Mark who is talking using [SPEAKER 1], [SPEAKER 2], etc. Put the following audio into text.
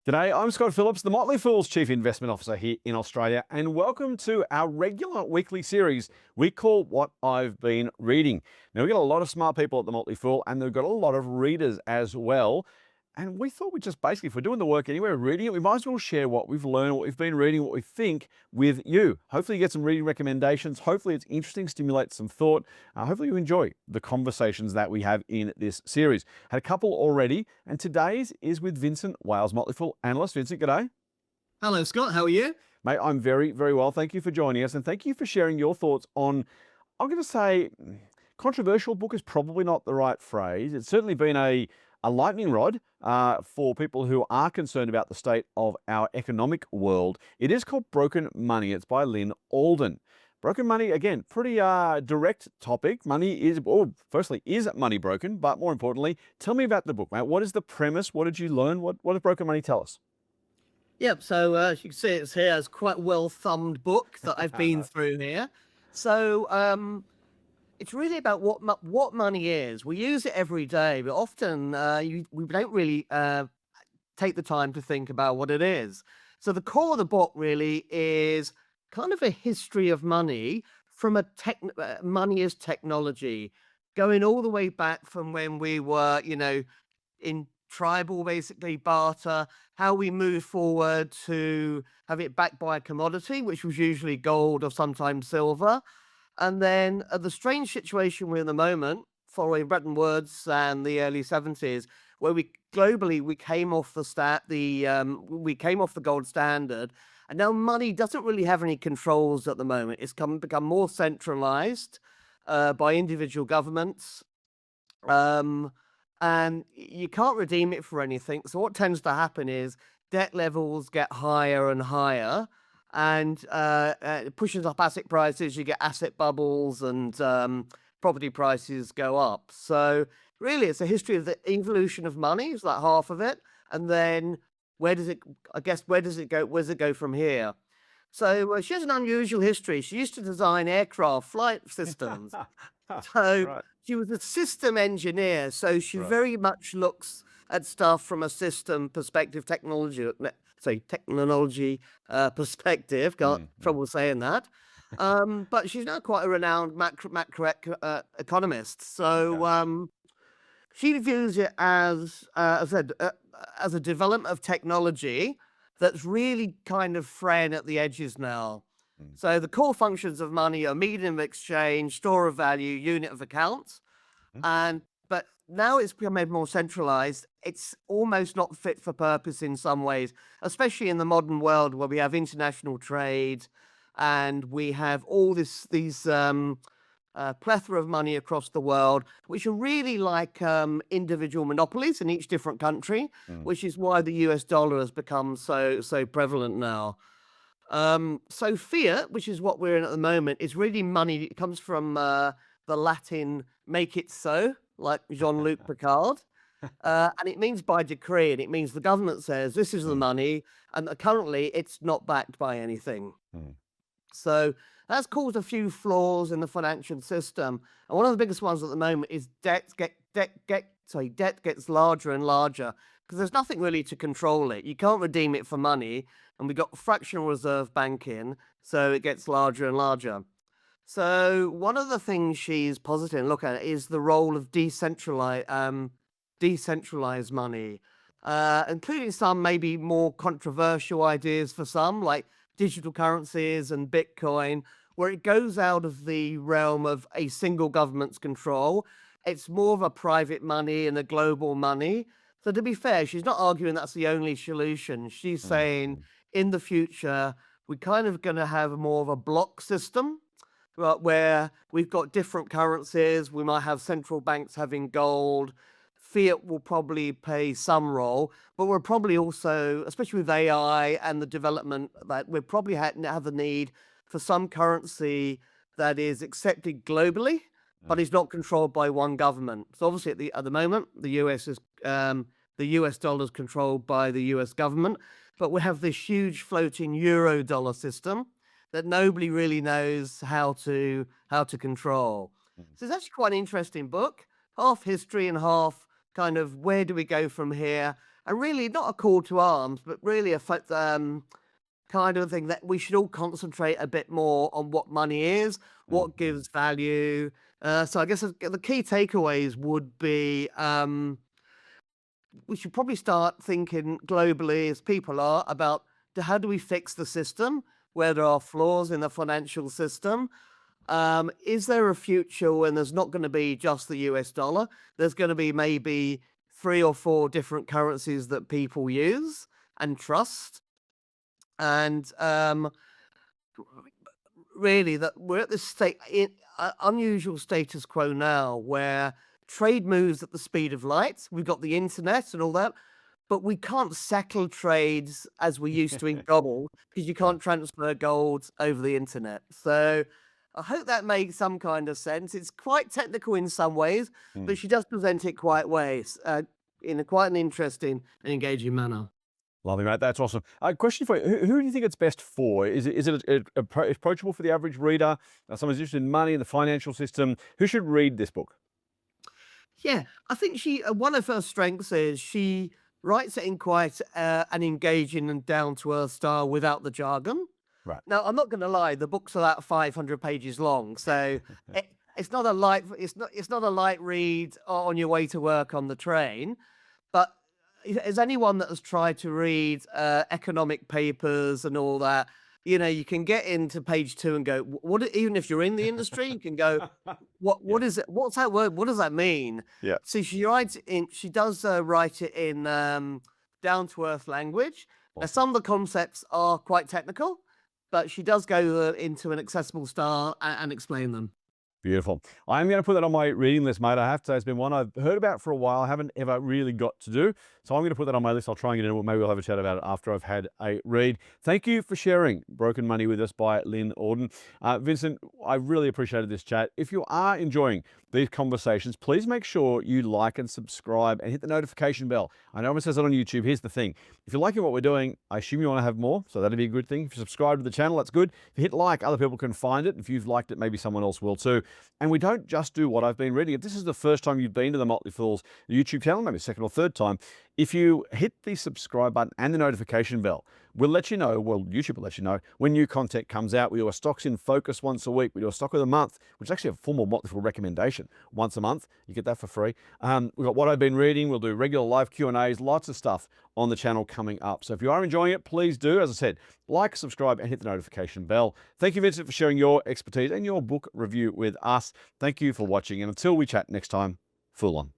[SPEAKER 1] G'day, I'm Scott Phillips, the Motley Fool's Chief Investment Officer here in Australia, and welcome to our regular weekly series we call What I've Been Reading. Now, we've got a lot of smart people at the Motley Fool, and they've got a lot of readers as well. And we thought we'd just basically, if we're doing the work anyway, we're reading it, we might as well share what we've learned, what we've been reading, what we think with you. Hopefully, you get some reading recommendations. Hopefully, it's interesting, stimulates some thought. Hopefully, you enjoy the conversations that we have in this series. Had a couple already, and today's is with Vincent Wales, Motley Fool analyst. Vincent, g'day.
[SPEAKER 2] Hello, Scott. How are you?
[SPEAKER 1] Mate, I'm very, very well. Thank you for joining us, and thank you for sharing your thoughts on, I'm going to say, controversial book is probably not the right phrase. It's certainly been a lightning rod for people who are concerned about the state of our economic world. It is called Broken Money. It's by Lyn Alden. Broken money, again, pretty direct topic. Money is, well, firstly, is money broken? But more importantly, tell me about the book, mate. What is the premise? What did you learn? What does Broken Money tell us?
[SPEAKER 2] Yep. So as you can see, it's here. It's quite a well-thumbed book that I've been through here. So it's really about what money is. We use it every day, but often we don't really take the time to think about what it is. So the core of the book really is kind of a history of money from money as technology, going all the way back from when we were, in tribal, basically barter, how we move forward to have it backed by a commodity, which was usually gold or sometimes silver. And then the strange situation we're in the moment, following Bretton Woods and the early 70s, where we globally we came off we came off the gold standard, and now money doesn't really have any controls at the moment. It's become more centralized by individual governments. Um, and you can't redeem it for anything. So what tends to happen is debt levels get higher and higher, and it pushes up asset prices. You get asset bubbles, and property prices go up. So really, it's a history of the evolution of money. It's like half of it, and then where does it? I guess where does it go? Where does it go from here? So she has an unusual history. She used to design aircraft flight systems. So
[SPEAKER 1] Right,
[SPEAKER 2] she was a system engineer, so she
[SPEAKER 1] right.
[SPEAKER 2] very much looks at stuff from a system perspective, technology perspective. Got
[SPEAKER 1] Mm.
[SPEAKER 2] trouble saying that. But she's now quite a renowned economist.
[SPEAKER 1] Okay.
[SPEAKER 2] So she views it as I said, as a development of technology that's really kind of fraying at the edges now.
[SPEAKER 1] Mm.
[SPEAKER 2] So the core functions of money are medium of exchange, store of value, unit of account,
[SPEAKER 1] Mm.
[SPEAKER 2] and but now it's become made more centralized. It's almost not fit for purpose in some ways, especially in the modern world where we have international trade and we have all these plethora of money across the world, which are really like individual monopolies in each different country,
[SPEAKER 1] Mm.
[SPEAKER 2] which is why the US dollar has become so prevalent now. So fiat, which is what we're in at the moment, is really money. It comes from the Latin "make it so," like Jean-Luc Picard, and it means by decree, and it means the government says this is the
[SPEAKER 1] Mm.
[SPEAKER 2] money, and currently it's not backed by anything.
[SPEAKER 1] Mm.
[SPEAKER 2] So that's caused a few flaws in the financial system, and one of the biggest ones at the moment is debt gets larger and larger because there's nothing really to control it. You can't redeem it for money, and we've got fractional reserve banking, so it gets larger and larger. So one of the things she's positive and look at is the role of decentralized money, including some maybe more controversial ideas for some, like digital currencies and Bitcoin, where it goes out of the realm of a single government's control. It's more of a private money and a global money. So to be fair, she's not arguing that's the only solution. She's
[SPEAKER 1] Mm.
[SPEAKER 2] saying
[SPEAKER 1] Mm.
[SPEAKER 2] in the future, we're kind of going to have more of a block system, right, where we've got different currencies. We might have central banks having gold. Fiat will probably play some role, but we're probably also, especially with AI and the development, that we probably have the need for some currency that is accepted globally, but
[SPEAKER 1] Mm.
[SPEAKER 2] is not controlled by one government. So obviously, at the moment, the US dollar is controlled by the US government, but we have this huge floating euro dollar system that nobody really knows how to control.
[SPEAKER 1] Mm.
[SPEAKER 2] So it's actually quite an interesting book, half history and half kind of where do we go from here. and really not a call to arms, but really kind of thing that we should all concentrate a bit more on what money is, what gives value. So I guess the key takeaways would be we should probably start thinking globally as people are about how do we fix the system where there are flaws in the financial system. Is there a future when there's not going to be just the US dollar? There's going to be maybe 3 or 4 different currencies that people use and trust. And really, that we're at this unusual status quo now where trade moves at the speed of light. We've got the internet and all that, but we can't settle trades as we used to in Gobble because you can't transfer gold over the internet. So I hope that makes some kind of sense. It's quite technical in some ways, but she does present it in quite an interesting and engaging manner.
[SPEAKER 1] Lovely, mate. That's awesome. Question for you. Who do you think it's best for? Is it approachable for the average reader? Someone who's interested in money and the financial system? Who should read this book?
[SPEAKER 2] Yeah, I think one of her strengths is she writes it in quite an engaging and down to earth style without the jargon.
[SPEAKER 1] Right.
[SPEAKER 2] Now, I'm not going to lie, the book's about 500 pages long, so it's not a light read on your way to work on the train. But as anyone that has tried to read economic papers and all that, you can get into page 2 and go, what? Even if you're in the industry, you can go, what is it? What's that word? What does that mean?
[SPEAKER 1] Yeah.
[SPEAKER 2] So she does write it in down to earth language. Now, some of the concepts are quite technical, but she does go into an accessible style and explain them.
[SPEAKER 1] Beautiful. I'm going to put that on my reading list, mate. I have to say, it's been one I've heard about for a while. I haven't ever really got to do. So I'm going to put that on my list. I'll try and get into it. Maybe we'll have a chat about it after I've had a read. Thank you for sharing Broken Money with us by Lyn Alden. Vincent, I really appreciated this chat. If you are enjoying these conversations, please make sure you like and subscribe and hit the notification bell. I know everyone says that on YouTube. Here's the thing. If you're liking what we're doing, I assume you want to have more. So that'd be a good thing. If you subscribe to the channel, that's good. If you hit like, other people can find it. If you've liked it, maybe someone else will too. And we don't just do what I've been reading. If this is the first time you've been to the Motley Fools YouTube channel, maybe second or third time, if you hit the subscribe button and the notification bell, we'll let you know, well, YouTube will let you know when new content comes out. We do a Stocks in Focus once a week. We do a Stock of the Month, which is actually a formal Motley Fool recommendation once a month. You get that for free. We've got What I've Been Reading. We'll do regular live Q&As, lots of stuff on the channel coming up. So if you are enjoying it, please do, as I said, like, subscribe, and hit the notification bell. Thank you, Vincent, for sharing your expertise and your book review with us. Thank you for watching. And until we chat next time, Fool on.